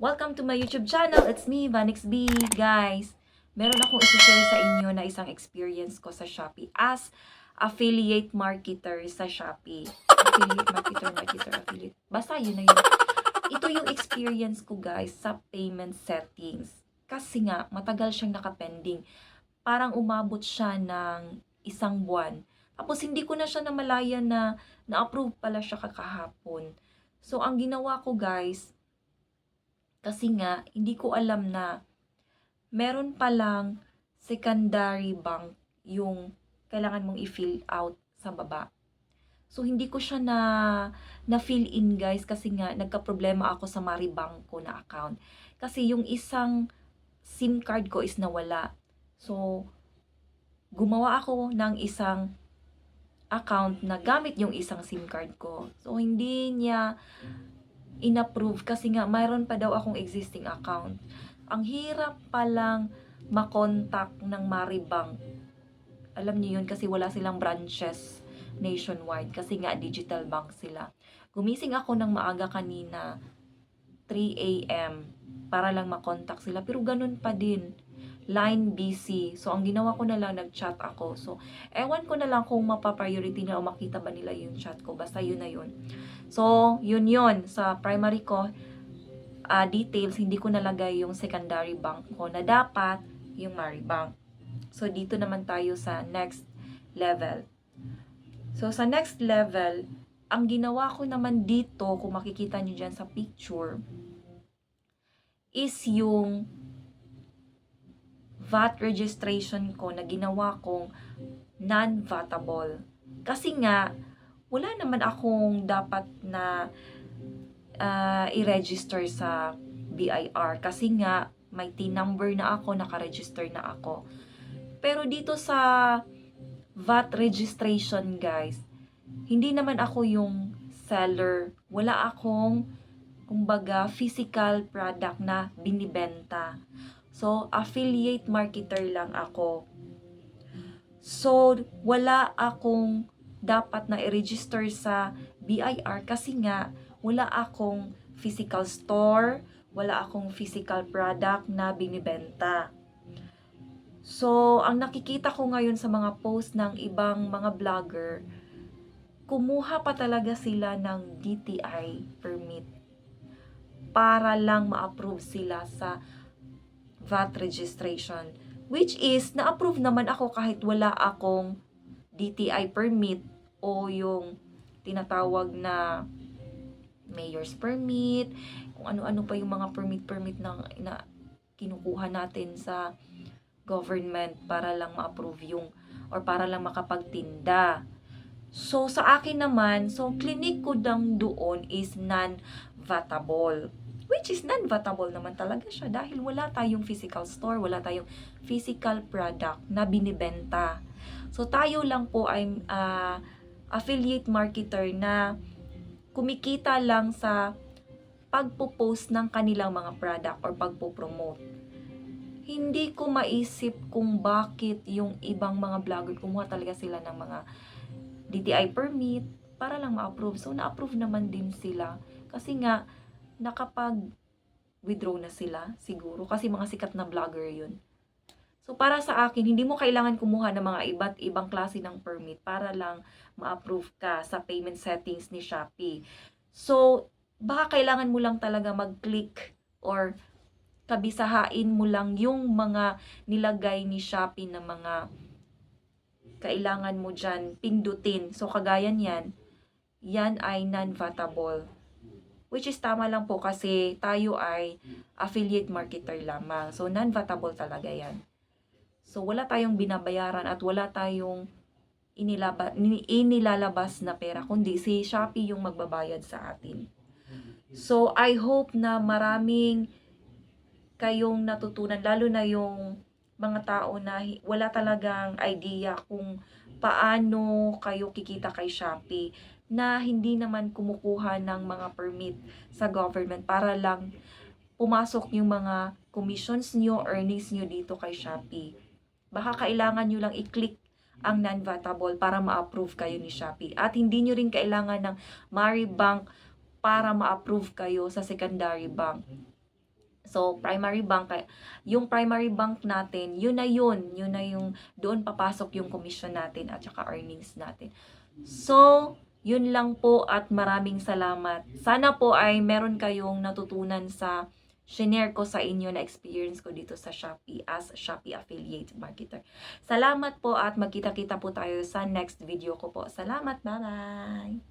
Welcome to my YouTube channel. It's me, VanixB. Guys, meron akong isi-share sa inyo na isang experience ko sa Shopee as affiliate marketer sa Shopee. Affiliate. Basta yun na yun. Ito yung experience ko guys sa payment settings. Kasi nga, matagal siyang nakapending. Parang umabot siya ng isang buwan. Tapos hindi ko na siya namalayan na na-approve pala siya kakahapon. So, ang ginawa ko guys, kasi nga, hindi ko alam na meron palang secondary bank yung kailangan mong i-fill out sa baba. So, hindi ko siya na-fill in guys kasi nga nagka-problema ako sa Maribank ko na account. Kasi yung isang SIM card ko is nawala. So, gumawa ako ng isang account na gamit yung isang SIM card ko. So, hindi niya inapprove kasi nga mayroon pa daw akong existing account. Ang hirap palang makontak ng Maribank. Alam niyo yun kasi wala silang branches nationwide kasi nga digital bank sila. Gumising ako ng maaga kanina 3 a.m. para lang makontak sila pero ganun pa din. Line busy. So, ang ginawa ko na lang, nag-chat ako. So, ewan ko na lang kung mapa-priority na o makita ba nila yung chat ko. Basta yun na yun. So, yun yun. Sa primary ko, details, hindi ko nalagay yung secondary bank ko na dapat yung Maribank. So, dito naman tayo sa next level. So, sa next level, ang ginawa ko naman dito, kung makikita nyo dyan sa picture, is yung VAT registration ko na ginawa kong non-vatable. Kasi nga, wala naman akong dapat na i-register sa BIR. Kasi nga, may TIN number na ako, naka-register na ako. Pero dito sa VAT registration, guys, hindi naman ako yung seller. Wala akong, kumbaga, physical product na binibenta. So, affiliate marketer lang ako. So, wala akong dapat na i-register sa BIR kasi nga wala akong physical store, wala akong physical product na binibenta. So, ang nakikita ko ngayon sa mga post ng ibang mga vlogger, kumuha pa talaga sila ng DTI permit para lang ma-approve sila sa VAT registration. Which is, na-approve naman ako kahit wala akong DTI permit o yung tinatawag na mayor's permit, kung ano-ano pa yung mga permit na kinukuha natin sa government para lang ma-approve yung or para lang makapagtinda. So, sa akin naman, so, clinic ko dang doon is non-vatable. Which is non-vatable naman talaga siya dahil wala tayong physical store, wala tayong physical product na binibenta. So, tayo lang po ay affiliate marketer na kumikita lang sa pagpo-post ng kanilang mga product or pagpo-promote. Hindi ko maisip kung bakit yung ibang mga vlogger kumuha talaga sila ng mga DTI permit para lang ma-approve. So, na-approve naman din sila. Kasi nga, nakapag-withdraw na sila, siguro. Kasi mga sikat na vlogger yun. So, para sa akin, hindi mo kailangan kumuha ng mga iba't ibang klase ng permit para lang ma-approve ka sa payment settings ni Shopee. So, baka kailangan mo lang talaga mag-click or kabisahain mo lang yung mga nilagay ni Shopee na mga kailangan mo dyan pindutin. So, kagaya niyan, yan ay non-vatable. Which is tama lang po kasi tayo ay affiliate marketer lamang. So, non-vatable talaga yan. So, wala tayong binabayaran at wala tayong inilalabas na pera, kundi si Shopee yung magbabayad sa atin. So, I hope na maraming kayong natutunan, lalo na yung mga tao na wala talagang idea kung paano kayo kikita kay Shopee na hindi naman kumukuha ng mga permit sa government para lang pumasok yung mga commissions nyo, earnings nyo dito kay Shopee. Baka kailangan nyo lang i-click ang non-vatable para ma-approve kayo ni Shopee. At hindi nyo rin kailangan ng Maribank para ma-approve kayo sa secondary bank. So, primary bank, yung primary bank natin, yun na yung doon papasok yung commission natin at saka earnings natin. So, yun lang po at maraming salamat. Sana po ay meron kayong natutunan sa shinare ko sa inyo na experience ko dito sa Shopee as Shopee Affiliate Marketer. Salamat po at magkita-kita po tayo sa next video ko po. Salamat, bye-bye!